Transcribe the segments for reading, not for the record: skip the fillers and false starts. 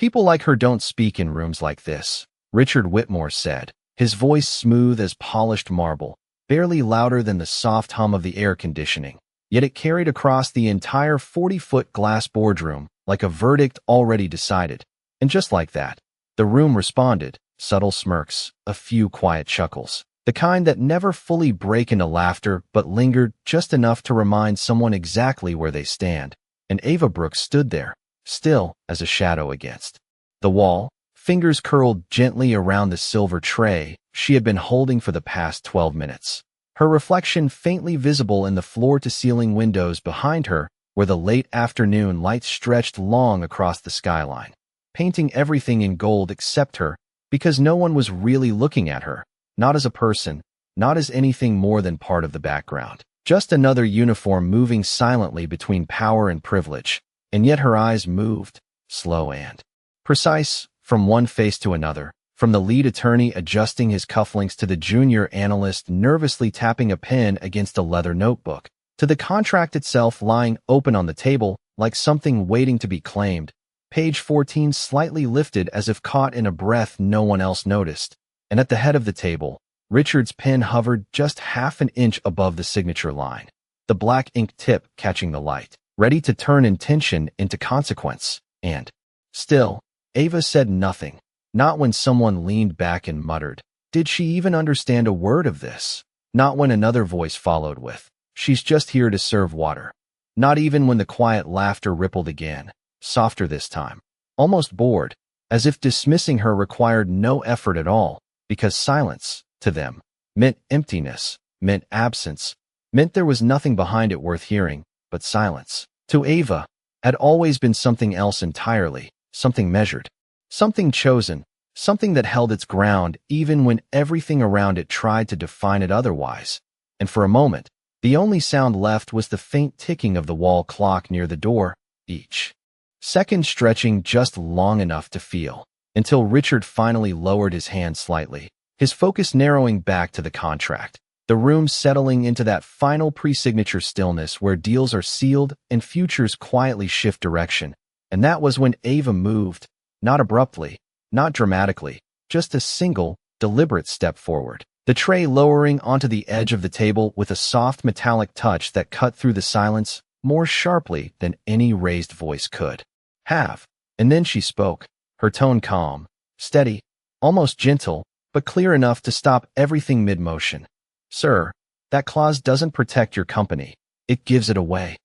People like her don't speak in rooms like this, Richard Whitmore said, his voice smooth as polished marble, barely louder than the soft hum of the air conditioning. Yet it carried across the entire 40-foot glass boardroom like a verdict already decided. And just like that, the room responded, subtle smirks, a few quiet chuckles, the kind that never fully break into laughter but lingered just enough to remind someone exactly where they stand. And Ava Brooks stood there, still as a shadow against the wall, fingers curled gently around the silver tray she had been holding for the past 12 minutes. Her reflection faintly visible in the floor-to-ceiling windows behind her, where the late afternoon light stretched long across the skyline, painting everything in gold except her, because no one was really looking at her, not as a person, not as anything more than part of the background. Just another uniform moving silently between power and privilege, and yet her eyes moved, slow and precise, from one face to another, from the lead attorney adjusting his cufflinks to the junior analyst nervously tapping a pen against a leather notebook, to the contract itself lying open on the table like something waiting to be claimed, page 14 slightly lifted as if caught in a breath no one else noticed, and at the head of the table, Richard's pen hovered just half an inch above the signature line, the black ink tip catching the light, ready to turn intention into consequence. And still, Ava said nothing, not when someone leaned back and muttered, "Did she even understand a word of this?" Not when another voice followed with, "She's just here to serve water." Not even when the quiet laughter rippled again, softer this time, almost bored, as if dismissing her required no effort at all, because silence, to them, meant emptiness, meant absence, meant there was nothing behind it worth hearing, but silence. To Ava, had always been something else entirely, something measured, something chosen, something that held its ground even when everything around it tried to define it otherwise. And for a moment, the only sound left was the faint ticking of the wall clock near the door, each second stretching just long enough to feel, until Richard finally lowered his hand slightly, his focus narrowing back to the contract, the room settling into that final pre-signature stillness where deals are sealed and futures quietly shift direction. And that was when Ava moved, not abruptly, not dramatically, just a single, deliberate step forward, the tray lowering onto the edge of the table with a soft metallic touch that cut through the silence more sharply than any raised voice could have. And then she spoke, her tone calm, steady, almost gentle, but clear enough to stop everything mid-motion. "Sir, that clause doesn't protect your company. It gives it away."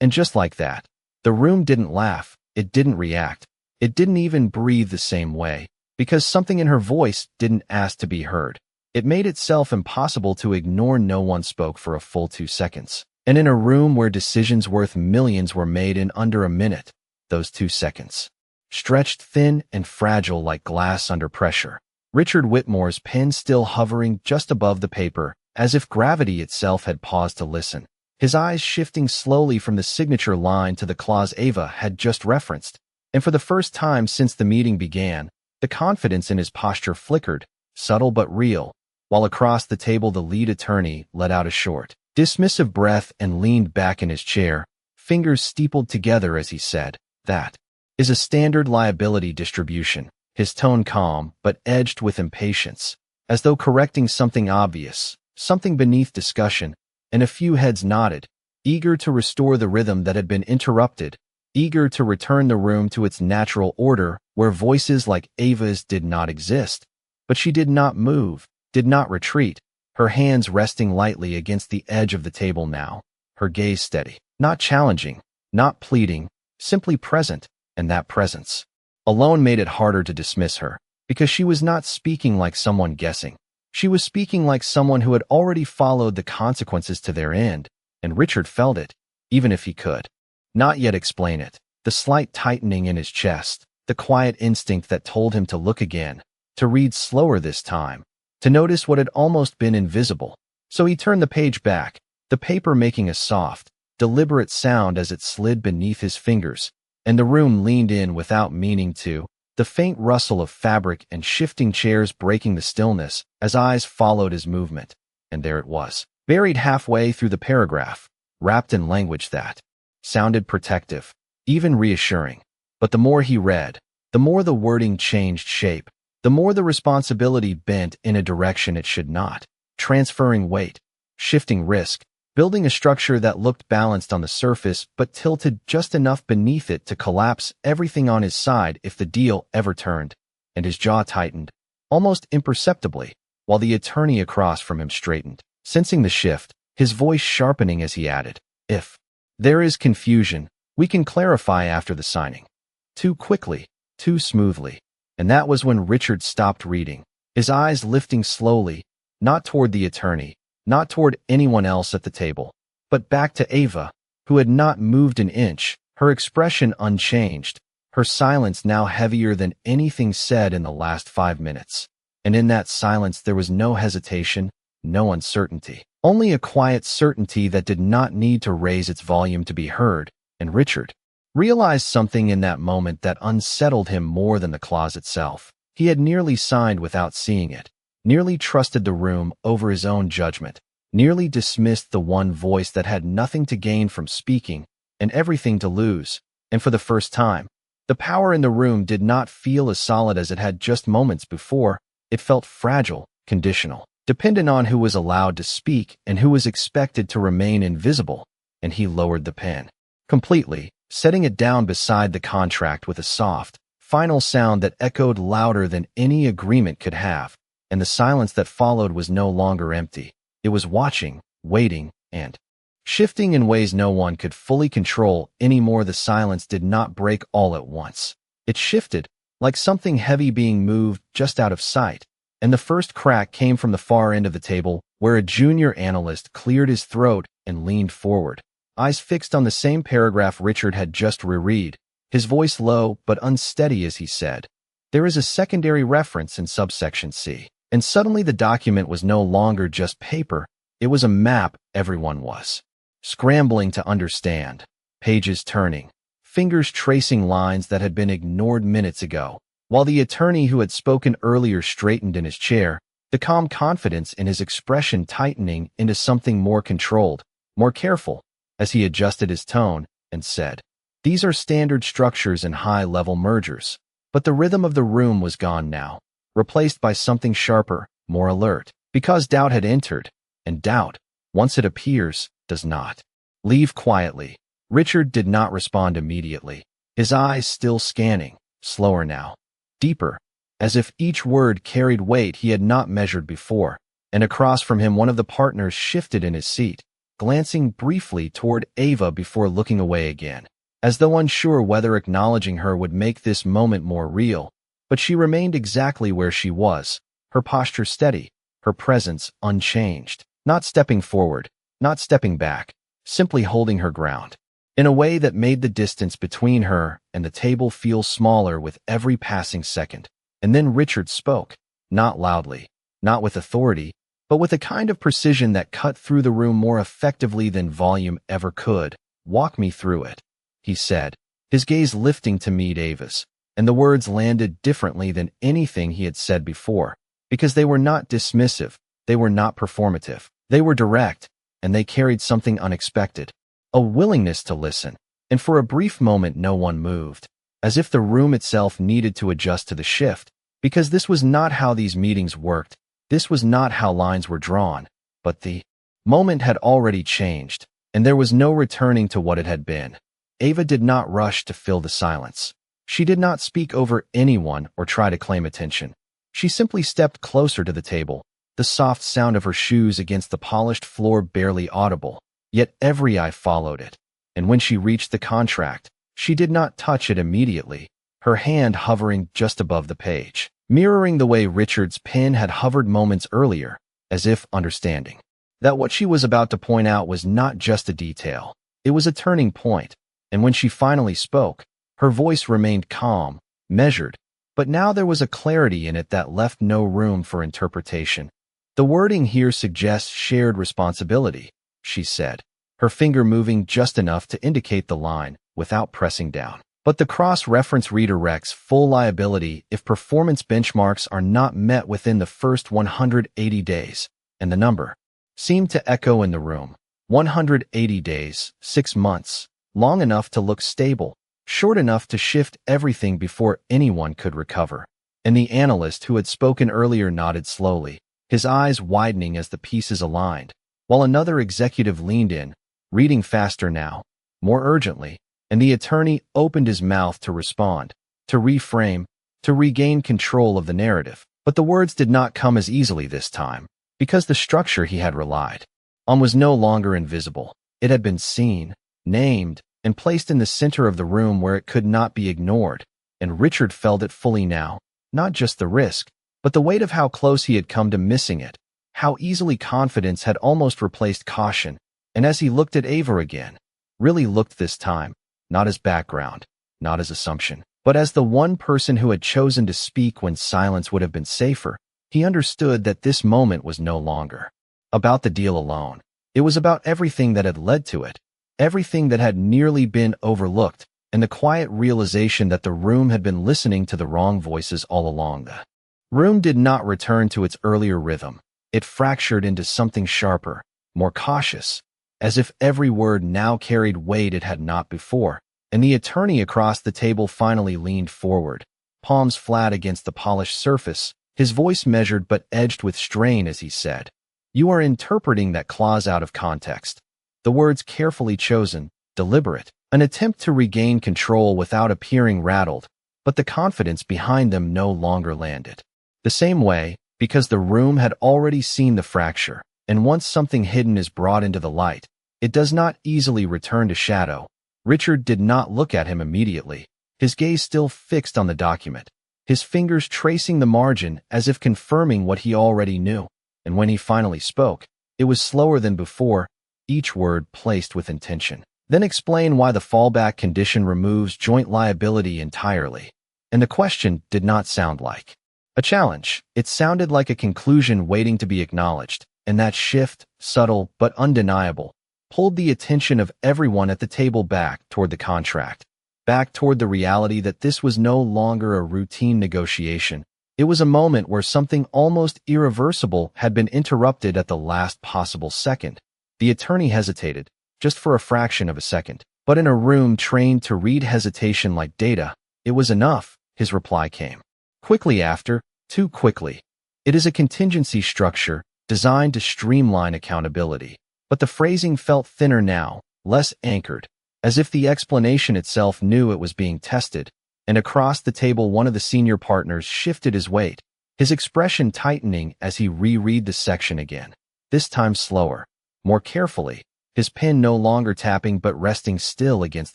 And just like that, the room didn't laugh, it didn't react, it didn't even breathe the same way, because something in her voice didn't ask to be heard. It made itself impossible to ignore. No one spoke for a full 2 seconds. And in a room where decisions worth millions were made in under a minute, those 2 seconds stretched thin and fragile like glass under pressure. Richard Whitmore's pen still hovering just above the paper, as if gravity itself had paused to listen, his eyes shifting slowly from the signature line to the clause Ava had just referenced. And for the first time since the meeting began, the confidence in his posture flickered, subtle but real, while across the table the lead attorney let out a short, dismissive breath and leaned back in his chair, fingers steepled together as he said, "That is a standard liability distribution," his tone calm but edged with impatience, as though correcting something obvious, something beneath discussion, and a few heads nodded, eager to restore the rhythm that had been interrupted, eager to return the room to its natural order where voices like Ava's did not exist. But she did not move, did not retreat, her hands resting lightly against the edge of the table now, her gaze steady, not challenging, not pleading, simply present, and that presence alone made it harder to dismiss her, because she was not speaking like someone guessing. She was speaking like someone who had already followed the consequences to their end, and Richard felt it, even if he could not yet explain it. The slight tightening in his chest, the quiet instinct that told him to look again, to read slower this time, to notice what had almost been invisible. So he turned the page back, the paper making a soft, deliberate sound as it slid beneath his fingers, and the room leaned in without meaning to, the faint rustle of fabric and shifting chairs breaking the stillness as eyes followed his movement. And there it was, buried halfway through the paragraph, wrapped in language that sounded protective, even reassuring. But the more he read, the more the wording changed shape, the more the responsibility bent in a direction it should not, transferring weight, shifting risk, building a structure that looked balanced on the surface but tilted just enough beneath it to collapse everything on his side if the deal ever turned, and his jaw tightened, almost imperceptibly, while the attorney across from him straightened, sensing the shift, his voice sharpening as he added, "If there is confusion, we can clarify after the signing." Too quickly, too smoothly. And that was when Richard stopped reading, his eyes lifting slowly, not toward the attorney, not toward anyone else at the table, but back to Ava, who had not moved an inch, her expression unchanged, her silence now heavier than anything said in the last 5 minutes. And in that silence there was no hesitation, no uncertainty, only a quiet certainty that did not need to raise its volume to be heard, and Richard realized something in that moment that unsettled him more than the clause itself. He had nearly signed without seeing it, nearly trusted the room over his own judgment, nearly dismissed the one voice that had nothing to gain from speaking and everything to lose, and for the first time, the power in the room did not feel as solid as it had just moments before. It felt fragile, conditional, dependent on who was allowed to speak and who was expected to remain invisible, and he lowered the pen completely, setting it down beside the contract with a soft, final sound that echoed louder than any agreement could have, and the silence that followed was no longer empty. It was watching, waiting, and shifting in ways no one could fully control anymore. The silence did not break all at once. It shifted, like something heavy being moved just out of sight, and the first crack came from the far end of the table, where a junior analyst cleared his throat and leaned forward, eyes fixed on the same paragraph Richard had just reread, his voice low but unsteady as he said, "There is a secondary reference in subsection C." And suddenly the document was no longer just paper, it was a map. Everyone was scrambling to understand, pages turning, fingers tracing lines that had been ignored minutes ago, while the attorney who had spoken earlier straightened in his chair, the calm confidence in his expression tightening into something more controlled, more careful, as he adjusted his tone and said, "These are standard structures in high-level mergers." But the rhythm of the room was gone now, replaced by something sharper, more alert, because doubt had entered, and doubt, once it appears, does not leave quietly. Richard did not respond immediately, his eyes still scanning, slower now, deeper, as if each word carried weight he had not measured before, and across from him one of the partners shifted in his seat, glancing briefly toward Ava before looking away again, as though unsure whether acknowledging her would make this moment more real. But she remained exactly where she was, her posture steady, her presence unchanged, not stepping forward, not stepping back, simply holding her ground, in a way that made the distance between her and the table feel smaller with every passing second. And then Richard spoke, not loudly, not with authority, but with a kind of precision that cut through the room more effectively than volume ever could. "Walk me through it," he said, his gaze lifting to meet Ava's, and the words landed differently than anything he had said before, because they were not dismissive, they were not performative, they were direct, and they carried something unexpected, a willingness to listen. And for a brief moment no one moved, as if the room itself needed to adjust to the shift, because this was not how these meetings worked, this was not how lines were drawn, but the moment had already changed, and there was no returning to what it had been. Ava did not rush to fill the silence. She did not speak over anyone or try to claim attention. She simply stepped closer to the table, the soft sound of her shoes against the polished floor barely audible, yet every eye followed it. And when she reached the contract, she did not touch it immediately, her hand hovering just above the page, mirroring the way Richard's pen had hovered moments earlier, as if understanding that what she was about to point out was not just a detail, it was a turning point. And when she finally spoke, her voice remained calm, measured, but now there was a clarity in it that left no room for interpretation. "The wording here suggests shared responsibility," she said, her finger moving just enough to indicate the line, without pressing down. "But the cross-reference redirects full liability if performance benchmarks are not met within the first 180 days, and the number seemed to echo in the room. 180 days, 6 months, long enough to look stable, short enough to shift everything before anyone could recover. And the analyst who had spoken earlier nodded slowly, his eyes widening as the pieces aligned, while another executive leaned in, reading faster now, more urgently, and the attorney opened his mouth to respond, to reframe, to regain control of the narrative. But the words did not come as easily this time, because the structure he had relied on was no longer invisible. It had been seen, named, and placed in the center of the room where it could not be ignored, and Richard felt it fully now, not just the risk, but the weight of how close he had come to missing it, how easily confidence had almost replaced caution, and as he looked at Ava again, really looked this time, not as background, not as assumption, but as the one person who had chosen to speak when silence would have been safer, he understood that this moment was no longer about the deal alone. It was about everything that had led to it, everything that had nearly been overlooked, and the quiet realization that the room had been listening to the wrong voices all along. The room did not return to its earlier rhythm. It fractured into something sharper, more cautious, as if every word now carried weight it had not before. And the attorney across the table finally leaned forward, palms flat against the polished surface, his voice measured but edged with strain as he said, "You are interpreting that clause out of context." The words carefully chosen, deliberate, an attempt to regain control without appearing rattled, but the confidence behind them no longer landed the same way, because the room had already seen the fracture, and once something hidden is brought into the light, it does not easily return to shadow. Richard did not look at him immediately, his gaze still fixed on the document, his fingers tracing the margin as if confirming what he already knew. And when he finally spoke, it was slower than before, each word placed with intention. "Then explain why the fallback condition removes joint liability entirely." And the question did not sound like a challenge. It sounded like a conclusion waiting to be acknowledged, and that shift, subtle but undeniable, pulled the attention of everyone at the table back toward the contract, back toward the reality that this was no longer a routine negotiation. It was a moment where something almost irreversible had been interrupted at the last possible second. The attorney hesitated, just for a fraction of a second. But in a room trained to read hesitation like data, it was enough. His reply came quickly after, too quickly. "It is a contingency structure designed to streamline accountability." But the phrasing felt thinner now, less anchored, as if the explanation itself knew it was being tested. And across the table one of the senior partners shifted his weight, his expression tightening as he reread the section again, this time slower, more carefully, his pen no longer tapping but resting still against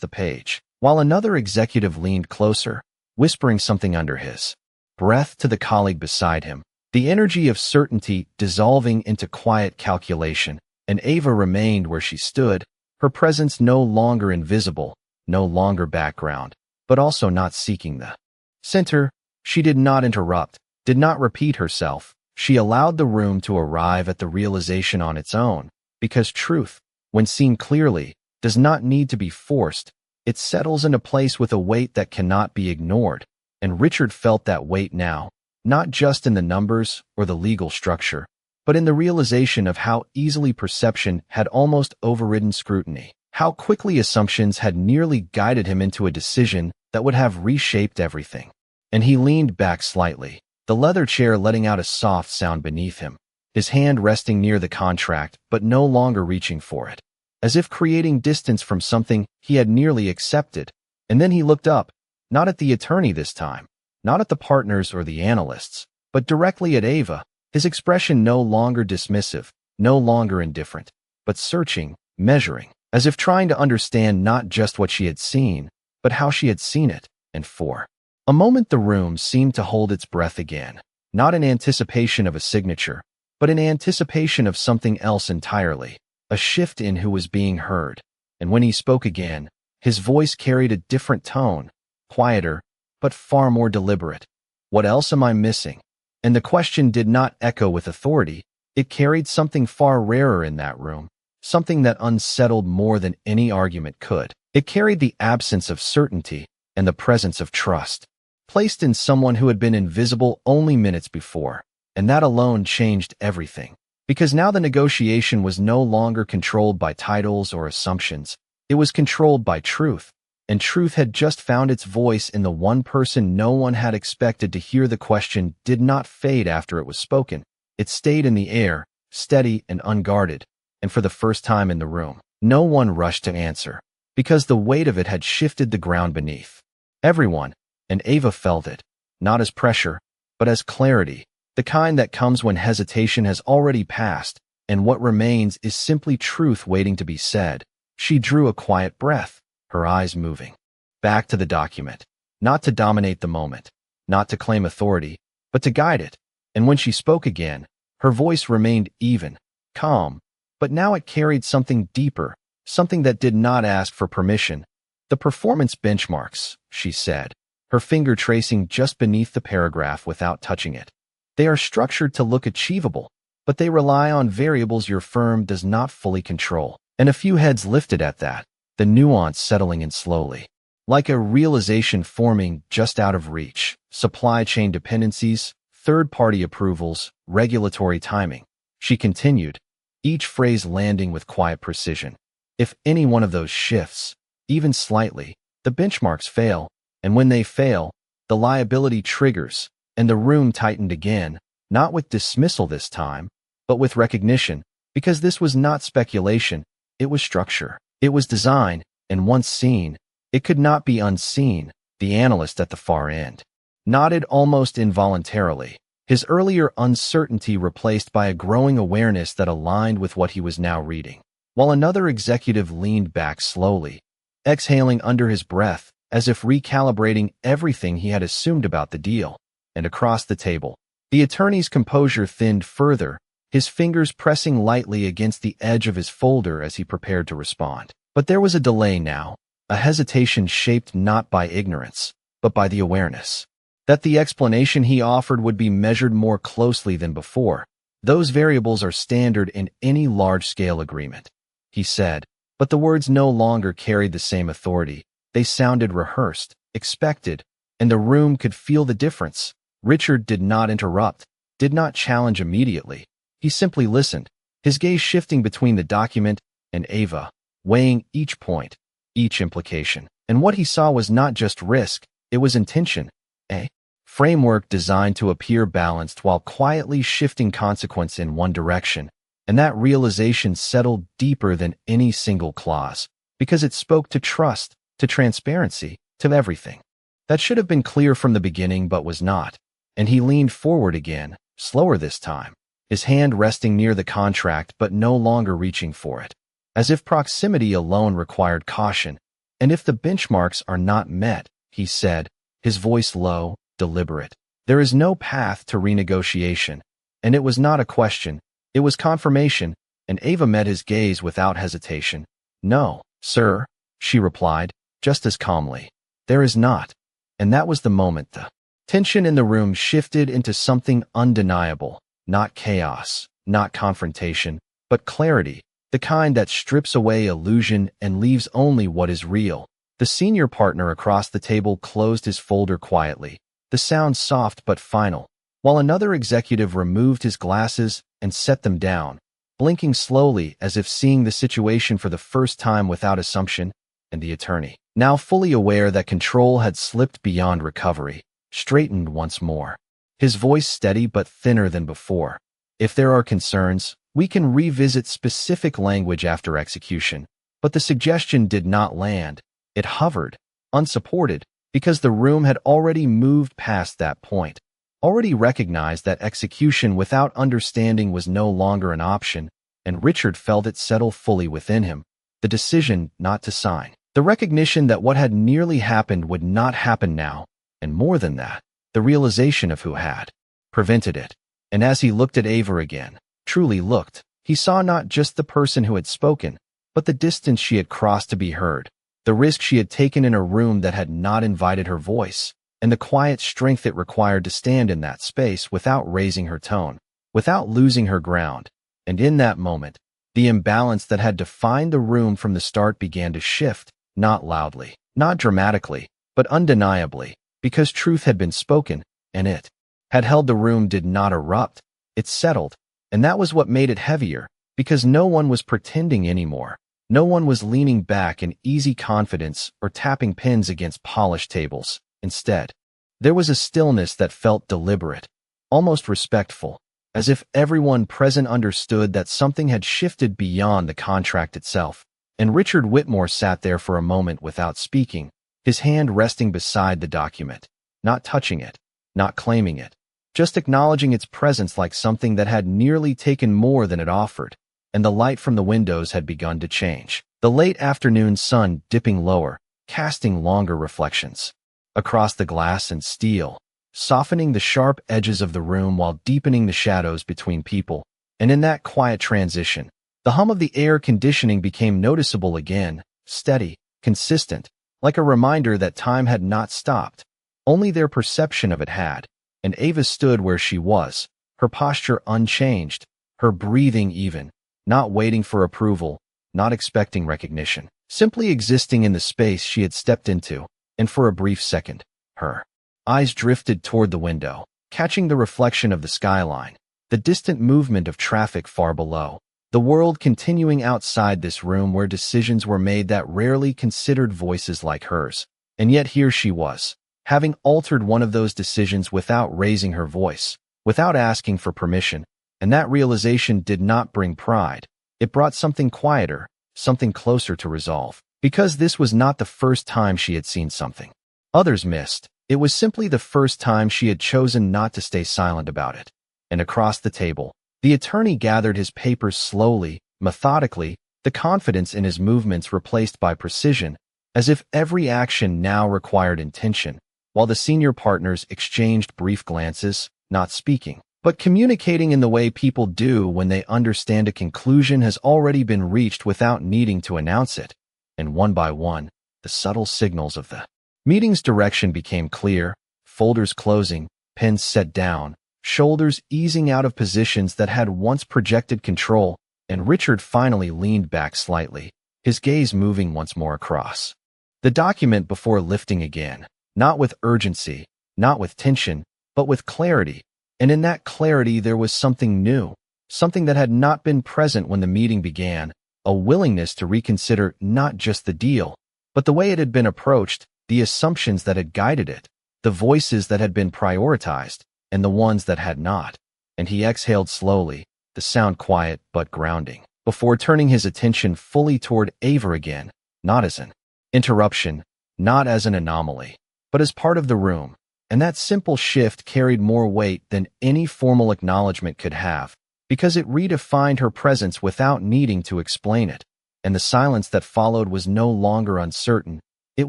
the page, while another executive leaned closer, whispering something under his breath to the colleague beside him, the energy of certainty dissolving into quiet calculation. And Ava remained where she stood, her presence no longer invisible, no longer background, but also not seeking the center. She did not interrupt, did not repeat herself. She allowed the room to arrive at the realization on its own, because truth, when seen clearly, does not need to be forced. It settles into place with a weight that cannot be ignored. And Richard felt that weight now, not just in the numbers or the legal structure, but in the realization of how easily perception had almost overridden scrutiny, how quickly assumptions had nearly guided him into a decision that would have reshaped everything. And he leaned back slightly, the leather chair letting out a soft sound beneath him, his hand resting near the contract but no longer reaching for it, as if creating distance from something he had nearly accepted. And then he looked up, not at the attorney this time, not at the partners or the analysts, but directly at Ava, his expression no longer dismissive, no longer indifferent, but searching, measuring, as if trying to understand not just what she had seen, but how she had seen it. And for a moment the room seemed to hold its breath again, not in anticipation of a signature, but in anticipation of something else entirely, a shift in who was being heard. And when he spoke again, his voice carried a different tone, quieter, but far more deliberate. "What else am I missing?" And the question did not echo with authority. It carried something far rarer in that room, something that unsettled more than any argument could. It carried the absence of certainty and the presence of trust, placed in someone who had been invisible only minutes before. And that alone changed everything. Because now the negotiation was no longer controlled by titles or assumptions. It was controlled by truth. and truth had just found its voice in the one person no one had expected to hear. The question did not fade after it was spoken. It stayed in the air, steady and unguarded, and for the first time in the room, no one rushed to answer, because the weight of it had shifted the ground beneath. Everyone, and Ava felt it, not as pressure, but as clarity, the kind that comes when hesitation has already passed, and what remains is simply truth waiting to be said. She drew a quiet breath, her eyes moving back to the document, not to dominate the moment, not to claim authority, but to guide it. And when she spoke again, her voice remained even, calm, but now it carried something deeper, something that did not ask for permission. The performance benchmarks, she said, her finger tracing just beneath the paragraph without touching it. They are structured to look achievable, but they rely on variables your firm does not fully control. And a few heads lifted at that, the nuance settling in slowly, like a realization forming just out of reach. Supply chain dependencies, third-party approvals, regulatory timing. She continued, each phrase landing with quiet precision. If any one of those shifts, even slightly, the benchmarks fail, and when they fail, the liability triggers, and the room tightened again, not with dismissal this time, but with recognition, because this was not speculation, it was structure, it was design, and once seen, it could not be unseen. The analyst at the far end nodded almost involuntarily, his earlier uncertainty replaced by a growing awareness that aligned with what he was now reading, while another executive leaned back slowly, exhaling under his breath, as if recalibrating everything he had assumed about the deal. And across the table, the attorney's composure thinned further, his fingers pressing lightly against the edge of his folder as he prepared to respond. But there was a delay now, a hesitation shaped not by ignorance, but by the awareness that the explanation he offered would be measured more closely than before. Those variables are standard in any large-scale agreement, he said, but the words no longer carried the same authority. They sounded rehearsed, expected, and the room could feel the difference. Richard did not interrupt, did not challenge immediately. He simply listened, his gaze shifting between the document and Ava, weighing each point, each implication. And what he saw was not just risk, it was intention, a framework designed to appear balanced while quietly shifting consequence in one direction. And that realization settled deeper than any single clause, because it spoke to trust, to transparency, to everything. That should have been clear from the beginning but was not. And he leaned forward again, slower this time, his hand resting near the contract but no longer reaching for it, as if proximity alone required caution. And if the benchmarks are not met, he said, his voice low, deliberate, there is no path to renegotiation. And it was not a question, it was confirmation, and Ava met his gaze without hesitation. No, sir, she replied, just as calmly. There is not. And that was the moment the tension in the room shifted into something undeniable, not chaos, not confrontation, but clarity, the kind that strips away illusion and leaves only what is real. The senior partner across the table closed his folder quietly, the sound soft but final, while another executive removed his glasses and set them down, blinking slowly as if seeing the situation for the first time without assumption. And the attorney, now fully aware that control had slipped beyond recovery, straightened once more, his voice steady but thinner than before. If there are concerns, we can revisit specific language after execution. But the suggestion did not land. It hovered, unsupported, because the room had already moved past that point, already recognized that execution without understanding was no longer an option, and Richard felt it settle fully within him. The decision not to sign, the recognition that what had nearly happened would not happen now, and more than that, the realization of who had prevented it. And as he looked at Ava again, truly looked, he saw not just the person who had spoken, but the distance she had crossed to be heard, the risk she had taken in a room that had not invited her voice, and the quiet strength it required to stand in that space without raising her tone, without losing her ground. And in that moment, the imbalance that had defined the room from the start began to shift, not loudly, not dramatically, but undeniably, because truth had been spoken, and it had held. The room did not erupt, it settled, and that was what made it heavier, because no one was pretending anymore. No one was leaning back in easy confidence or tapping pins against polished tables. Instead, there was a stillness that felt deliberate, almost respectful, as if everyone present understood that something had shifted beyond the contract itself. And Richard Whitmore sat there for a moment without speaking, his hand resting beside the document, not touching it, not claiming it, just acknowledging its presence like something that had nearly taken more than it offered. And the light from the windows had begun to change. The late afternoon sun dipping lower, casting longer reflections across the glass and steel, softening the sharp edges of the room while deepening the shadows between people. And in that quiet transition, the hum of the air conditioning became noticeable again, steady, consistent, like a reminder that time had not stopped. Only their perception of it had. And Ava stood where she was, her posture unchanged, her breathing even, not waiting for approval, not expecting recognition, simply existing in the space she had stepped into. And for a brief second, her eyes drifted toward the window, catching the reflection of the skyline, the distant movement of traffic far below, the world continuing outside this room where decisions were made that rarely considered voices like hers. And yet here she was, having altered one of those decisions without raising her voice, without asking for permission. And that realization did not bring pride. It brought something quieter, something closer to resolve. Because this was not the first time she had seen something others missed. It was simply the first time she had chosen not to stay silent about it. And across the table, the attorney gathered his papers slowly, methodically, the confidence in his movements replaced by precision, as if every action now required intention, while the senior partners exchanged brief glances, not speaking, but communicating in the way people do when they understand a conclusion has already been reached without needing to announce it. And one by one, the subtle signals of the meeting's direction became clear, folders closing, pens set down, shoulders easing out of positions that had once projected control, and Richard finally leaned back slightly, his gaze moving once more across the document before lifting again, not with urgency, not with tension, but with clarity. And in that clarity there was something new, something that had not been present when the meeting began, a willingness to reconsider not just the deal, but the way it had been approached, the assumptions that had guided it, the voices that had been prioritized, and the ones that had not. And he exhaled slowly, the sound quiet but grounding, before turning his attention fully toward Ava again, not as an interruption, not as an anomaly, but as part of the room. And that simple shift carried more weight than any formal acknowledgement could have, because it redefined her presence without needing to explain it. And the silence that followed was no longer uncertain. It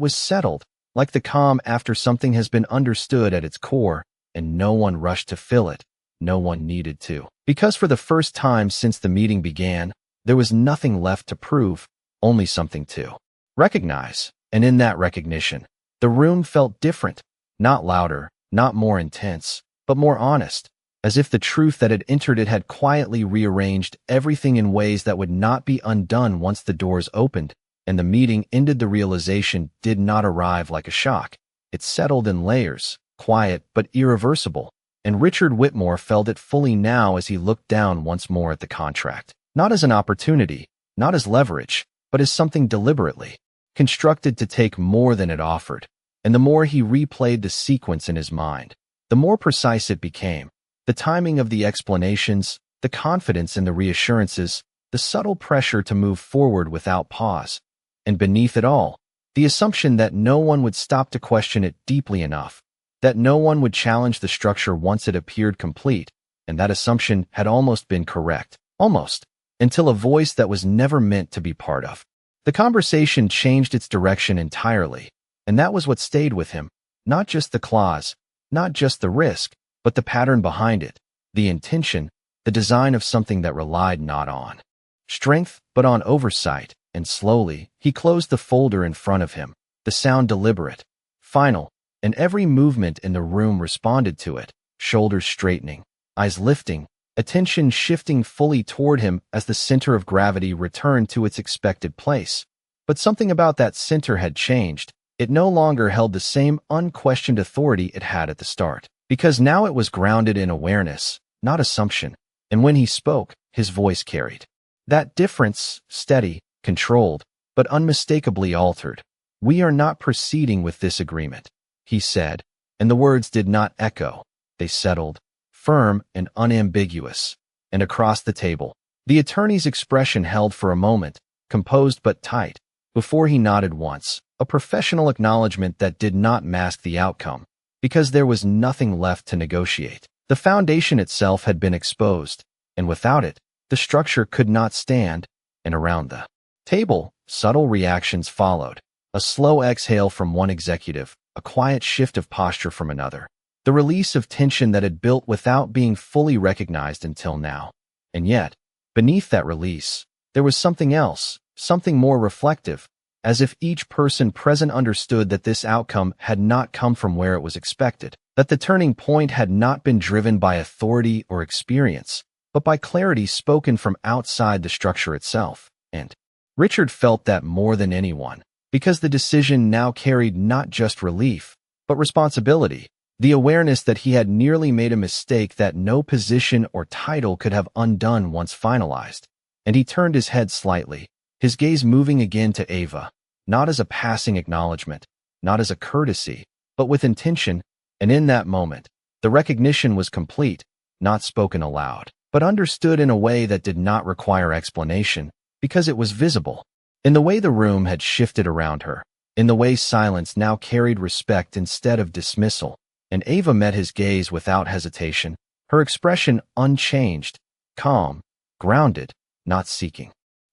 was settled, like the calm after something has been understood at its core, and no one rushed to fill it. No one needed to. Because for the first time since the meeting began, there was nothing left to prove, only something to recognize. And in that recognition, the room felt different. Not louder, not more intense, but more honest, as if the truth that had entered it had quietly rearranged everything in ways that would not be undone once the doors opened. And the meeting ended. The realization did not arrive like a shock. It settled in layers, quiet but irreversible, and Richard Whitmore felt it fully now as he looked down once more at the contract. Not as an opportunity, not as leverage, but as something deliberately constructed to take more than it offered. And the more he replayed the sequence in his mind, the more precise it became. The timing of the explanations, the confidence in the reassurances, the subtle pressure to move forward without pause. And beneath it all, the assumption that no one would stop to question it deeply enough, that no one would challenge the structure once it appeared complete. And that assumption had almost been correct, almost, until a voice that was never meant to be part of the conversation changed its direction entirely. And that was what stayed with him, not just the clause, not just the risk, but the pattern behind it, the intention, the design of something that relied not on strength, but on oversight. And slowly, he closed the folder in front of him, the sound deliberate, final, and every movement in the room responded to it, shoulders straightening, eyes lifting, attention shifting fully toward him as the center of gravity returned to its expected place. But something about that center had changed. It no longer held the same unquestioned authority it had at the start, because now it was grounded in awareness, not assumption. And when he spoke, his voice carried that difference, steady, controlled, but unmistakably altered. "We are not proceeding with this agreement," he said, and the words did not echo. They settled, firm and unambiguous. And across the table, the attorney's expression held for a moment, composed but tight, before he nodded once, a professional acknowledgement that did not mask the outcome, because there was nothing left to negotiate. The foundation itself had been exposed, and without it, the structure could not stand. And around the table, subtle reactions followed. A slow exhale from one executive, a quiet shift of posture from another. The release of tension that had built without being fully recognized until now. And yet, beneath that release, there was something else, something more reflective, as if each person present understood that this outcome had not come from where it was expected, that the turning point had not been driven by authority or experience, but by clarity spoken from outside the structure itself. And Richard felt that more than anyone, because the decision now carried not just relief, but responsibility, the awareness that he had nearly made a mistake that no position or title could have undone once finalized. And he turned his head slightly, his gaze moving again to Ava, not as a passing acknowledgement, not as a courtesy, but with intention. And in that moment, the recognition was complete, not spoken aloud, but understood in a way that did not require explanation, because it was visible. In the way the room had shifted around her, in the way silence now carried respect instead of dismissal. And Ava met his gaze without hesitation, her expression unchanged, calm, grounded, not seeking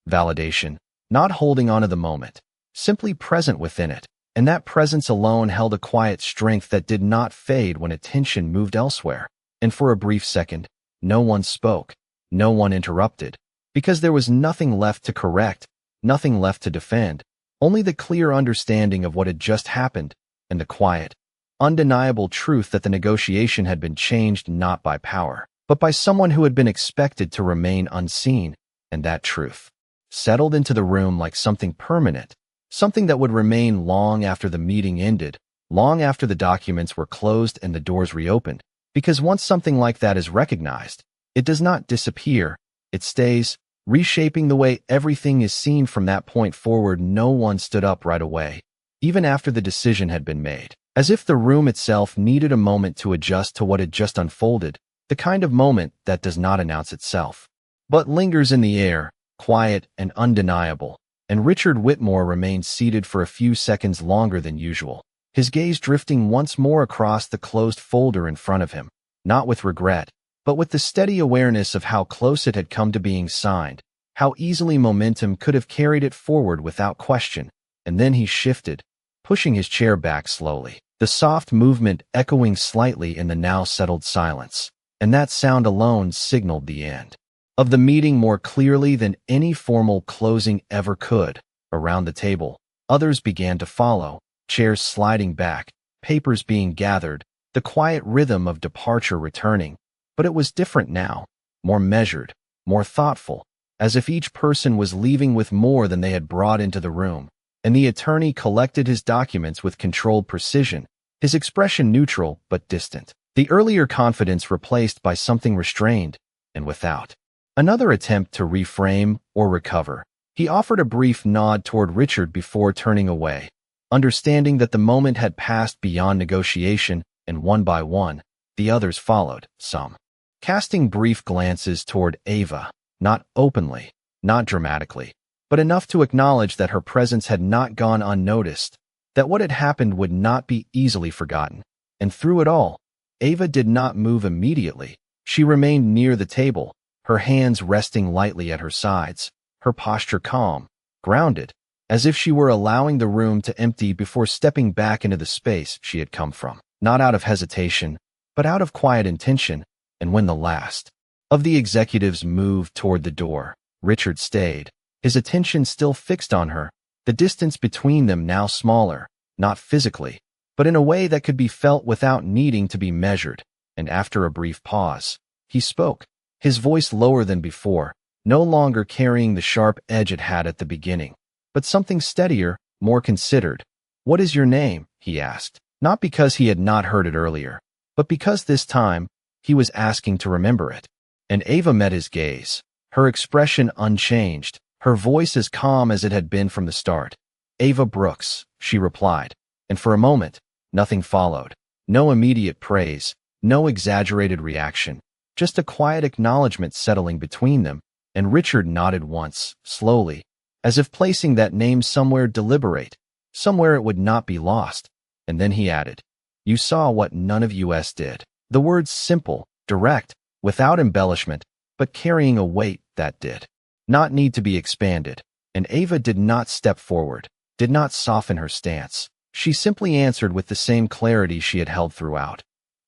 validation, not holding on to the moment, simply present within it. And that presence alone held a quiet strength that did not fade when attention moved elsewhere. And for a brief second, no one spoke, no one interrupted, because there was nothing left to correct, nothing left to defend, only the clear understanding of what had just happened, and the quiet, undeniable truth that the negotiation had been changed not by power, but by someone who had been expected to remain unseen. And that truth settled into the room like something permanent, something that would remain long after the meeting ended, long after the documents were closed and the doors reopened. Because once something like that is recognized, it does not disappear, it stays, reshaping the way everything is seen from that point forward. No one stood up right away, even after the decision had been made, as if the room itself needed a moment to adjust to what had just unfolded, the kind of moment that does not announce itself, but lingers in the air, quiet and undeniable. And Richard Whitmore remained seated for a few seconds longer than usual, his gaze drifting once more across the closed folder in front of him, not with regret, but with the steady awareness of how close it had come to being signed, how easily momentum could have carried it forward without question. And then he shifted, pushing his chair back slowly, the soft movement echoing slightly in the now settled silence. And that sound alone signaled the end of the meeting more clearly than any formal closing ever could. Around the table, others began to follow, chairs sliding back, papers being gathered, the quiet rhythm of departure returning. But it was different now, more measured, more thoughtful, as if each person was leaving with more than they had brought into the room. And the attorney collected his documents with controlled precision, his expression neutral but distant, the earlier confidence replaced by something restrained. And without another attempt to reframe or recover, he offered a brief nod toward Richard before turning away, understanding that the moment had passed beyond negotiation. And one by one, the others followed, some casting brief glances toward Ava, not openly, not dramatically, but enough to acknowledge that her presence had not gone unnoticed, that what had happened would not be easily forgotten. And through it all, Ava did not move immediately. She remained near the table, her hands resting lightly at her sides, her posture calm, grounded, as if she were allowing the room to empty before stepping back into the space she had come from, not out of hesitation, but out of quiet intention. And when the last of the executives moved toward the door, Richard stayed, his attention still fixed on her, the distance between them now smaller, not physically, but in a way that could be felt without needing to be measured. And after a brief pause, he spoke, his voice lower than before, no longer carrying the sharp edge it had at the beginning, but something steadier, more considered. "What is your name?" he asked, not because he had not heard it earlier, but because this time, he was asking to remember it. And Ava met his gaze, her expression unchanged, her voice as calm as it had been from the start. "Ava Brooks," she replied, and for a moment, nothing followed. No immediate praise, no exaggerated reaction, just a quiet acknowledgement settling between them, and Richard nodded once, slowly, as if placing that name somewhere deliberate, somewhere it would not be lost, and then he added, "You saw what none of us did." The words simple, direct, without embellishment, but carrying a weight that did not need to be expanded, and Ava did not step forward, did not soften her stance. She simply answered with the same clarity she had held throughout.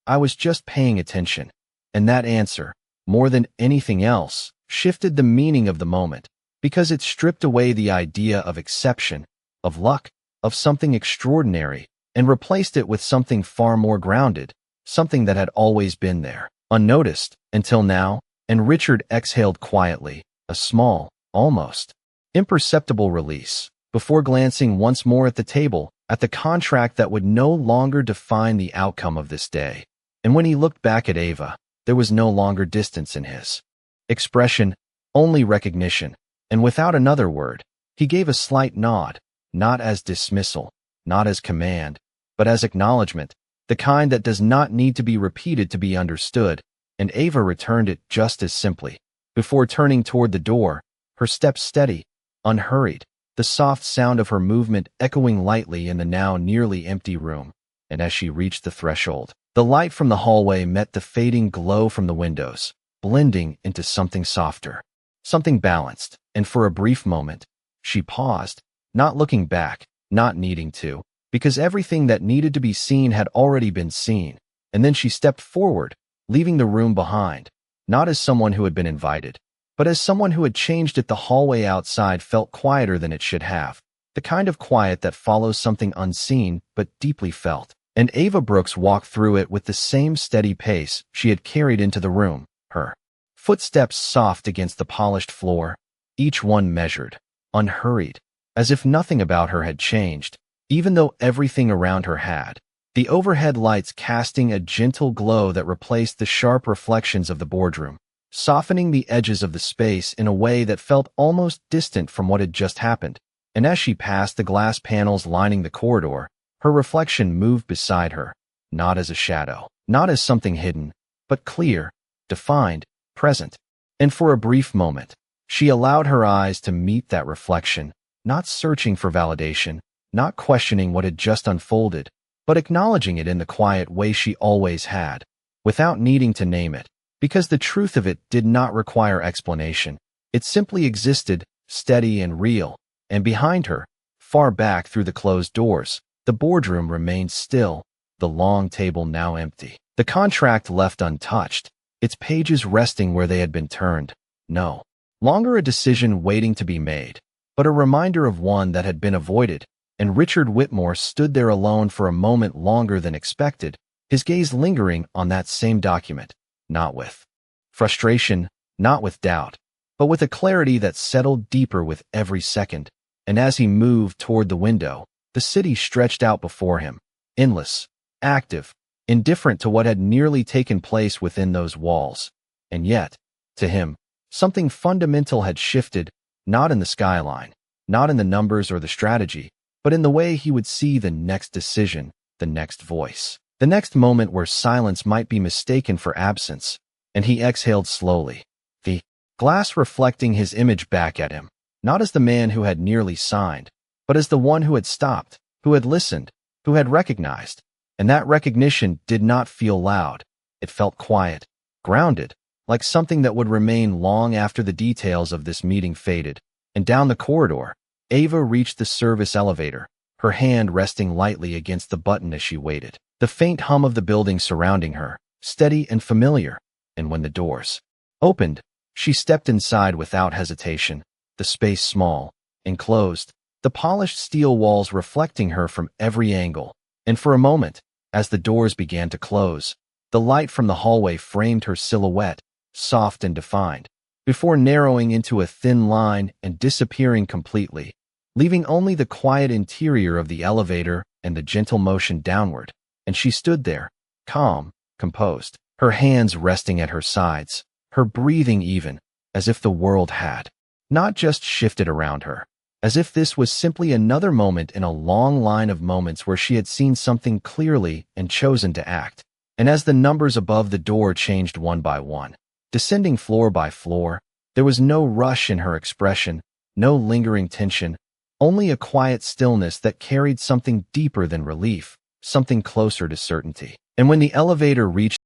"I was just paying attention." And that answer, more than anything else, shifted the meaning of the moment, because it stripped away the idea of exception, of luck, of something extraordinary, and replaced it with something far more grounded, something that had always been there, unnoticed, until now, and Richard exhaled quietly, a small, almost imperceptible release, before glancing once more at the table, at the contract that would no longer define the outcome of this day. And when he looked back at Ava, there was no longer distance in his expression, only recognition, and without another word, he gave a slight nod, not as dismissal, not as command, but as acknowledgement, the kind that does not need to be repeated to be understood, and Ava returned it just as simply. Before turning toward the door, her steps steady, unhurried, the soft sound of her movement echoing lightly in the now nearly empty room, and as she reached the threshold, the light from the hallway met the fading glow from the windows, blending into something softer, something balanced, and for a brief moment, she paused, not looking back, not needing to, because everything that needed to be seen had already been seen, and then she stepped forward, leaving the room behind, not as someone who had been invited, but as someone who had changed it. The hallway outside felt quieter than it should have, the kind of quiet that follows something unseen but deeply felt, and Ava Brooks walked through it with the same steady pace she had carried into the room, her footsteps soft against the polished floor, each one measured, unhurried, as if nothing about her had changed, even though everything around her had. The overhead lights casting a gentle glow that replaced the sharp reflections of the boardroom, softening the edges of the space in a way that felt almost distant from what had just happened. And as she passed the glass panels lining the corridor, her reflection moved beside her, not as a shadow, not as something hidden, but clear, defined, present. And for a brief moment, she allowed her eyes to meet that reflection, not searching for validation, not questioning what had just unfolded, but acknowledging it in the quiet way she always had, without needing to name it, because the truth of it did not require explanation. It simply existed, steady and real, and behind her, far back through the closed doors, the boardroom remained still, the long table now empty, the contract left untouched, its pages resting where they had been turned. No longer a decision waiting to be made, but a reminder of one that had been avoided, and Richard Whitmore stood there alone for a moment longer than expected, his gaze lingering on that same document, not with frustration, not with doubt, but with a clarity that settled deeper with every second. And as he moved toward the window, the city stretched out before him, endless, active, indifferent to what had nearly taken place within those walls. And yet, to him, something fundamental had shifted, not in the skyline, not in the numbers or the strategy, but in the way he would see the next decision, the next voice, the next moment where silence might be mistaken for absence. And he exhaled slowly, the glass reflecting his image back at him, not as the man who had nearly signed, but as the one who had stopped, who had listened, who had recognized. And that recognition did not feel loud. It felt quiet, grounded, like something that would remain long after the details of this meeting faded. And down the corridor, Ava reached the service elevator, her hand resting lightly against the button as she waited. The faint hum of the building surrounding her, steady and familiar. And when the doors opened, she stepped inside without hesitation, the space small, enclosed, the polished steel walls reflecting her from every angle. And for a moment, as the doors began to close, the light from the hallway framed her silhouette, soft and defined, before narrowing into a thin line and disappearing completely, leaving only the quiet interior of the elevator and the gentle motion downward. And she stood there, calm, composed, her hands resting at her sides, her breathing even, as if the world had not just shifted around her, as if this was simply another moment in a long line of moments where she had seen something clearly and chosen to act. And as the numbers above the door changed one by one, descending floor by floor, there was no rush in her expression, no lingering tension, only a quiet stillness that carried something deeper than relief, something closer to certainty. And when the elevator reached